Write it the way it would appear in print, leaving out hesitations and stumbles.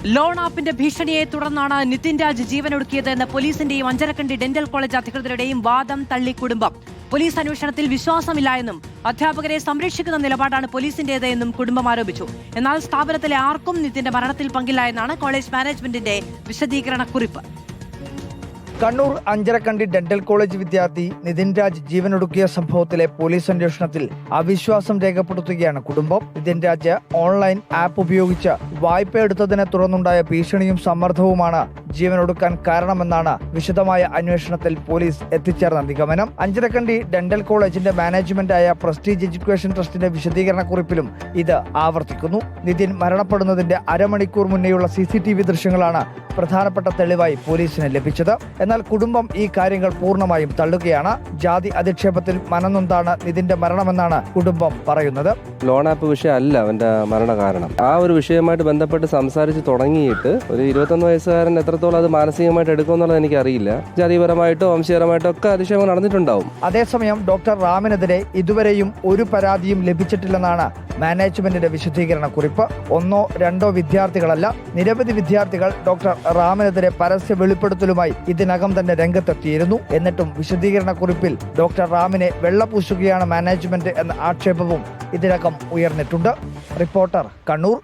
Loan ആപ്പിന്റെ ഭീഷണിയെ തുടർന്നാണ് നിതിൻ രാജ് ജീവനൊടുക്കിയതെന്ന് പോലീസിന്റെയും അഞ്ചരക്കണ്ടി ഡെന്റൽ കോളേജ് അധികൃതരുടെയും വാദം തള്ളി കുടുംബം. പോലീസ് അന്വേഷണത്തിൽ വിശ്വാസമില്ല എന്നും അധ്യാപകരെ സംരക്ഷിക്കുന്ന നിലപാടാണ് പോലീസിന്റേത് എന്നും കുടുംബം ആരോപിച്ചു. എന്നാൽ സ്ഥാപനത്തിലെ ആർക്കും നിതിന്റെ മരണത്തിൽ പങ്കില്ല എന്നാണ് കോളേജ് മാനേജ്മെന്റിന്റെ വിശദീകരണ കുറിപ്പ്. കണ്ണൂർ അഞ്ചരക്കണ്ടി ഡെന്റൽ കോളേജ് വിദ്യാർത്ഥി നിതിൻ രാജ് ജീവനൊടുക്കിയ സംഭവത്തിലെ പോലീസ് അന്വേഷണത്തിൽ അവിശ്വാസം രേഖപ്പെടുത്തുകയാണ് കുടുംബം. നിതിൻ രാജ് ഓൺലൈൻ ആപ്പ് ഉപയോഗിച്ച് വായ്പ എടുത്തതിനെ തുടർന്നുണ്ടായ ഭീഷണിയും സമ്മർദ്ദവുമാണ് ജീവനൊടുക്കാൻ കാരണമെന്നാണ് വിശദമായ അന്വേഷണത്തിൽ പോലീസ് എത്തിച്ചേർന്ന നിഗമനം. അഞ്ചരക്കണ്ടി ഡെന്റൽ കോളേജിന്റെ മാനേജ്മെന്റായ പ്രസ്റ്റീജ് എഡ്യൂക്കേഷൻ ട്രസ്റ്റിന്റെ വിശദീകരണ കുറിപ്പിലും ഇത് ആവർത്തിക്കുന്നു. നിതിൻ മരണപ്പെടുന്നതിന്റെ അരമണിക്കൂർ മുന്നേയുള്ള CCTV ദൃശ്യങ്ങളാണ് പ്രധാനപ്പെട്ട തെളിവായി പോലീസിന് ലഭിച്ചത്. എന്നാൽ കുടുംബം ഈ കാര്യങ്ങൾ പൂർണ്ണമായും തള്ളുകയാണ്. ജാതി അധിക്ഷേപത്തിൽ മനംനൊന്താണ് നിതിന്റെ മരണമെന്നാണ് കുടുംബം പറയുന്നത്. ലോൺ ആപ്പ് വിഷയമല്ല അവന്റെ മരണ കാരണം. ആ ഒരു വിഷയവുമായിട്ട് ബന്ധപ്പെട്ട് സംസാരിച്ച് തുടങ്ങിയിട്ട് ഒരു 21 വയസ്സുകാരൻ എത്രത്തോളം അത് മാനസികമായിട്ട് എടുക്കുമെന്നുള്ളത് എനിക്കറിയില്ല. ജാതിപരമായിട്ടോ വംശീയപരമായിട്ടോ ഒക്കെ അതിശയം നടന്നിട്ടുണ്ടാവും. അതേസമയം ഡോക്ടർ റാമിനെതിരെ ഇതുവരെയും ഒരു പരാതിയും ലഭിച്ചിട്ടില്ലെന്നാണ് മാനേജ്മെന്റിന്റെ വിശദീകരണ കുറിപ്പ്. 1 or 2 വിദ്യാർത്ഥികളല്ല, നിരവധി വിദ്യാർത്ഥികൾ ഡോക്ടർ റാമിനെതിരെ പരസ്യ വെളിപ്പെടുത്തലുമായി ഇതിനകം തന്നെ രംഗത്തെത്തിയിരുന്നു. എന്നിട്ടും വിശദീകരണ കുറിപ്പിൽ ഡോക്ടർ റാമിനെ വെള്ളപൂശുകയാണ് മാനേജ്മെന്റ് എന്ന ആക്ഷേപവും ഇതിനകം ഉയർന്നിട്ടുണ്ട്. റിപ്പോർട്ടർ, കണ്ണൂർ.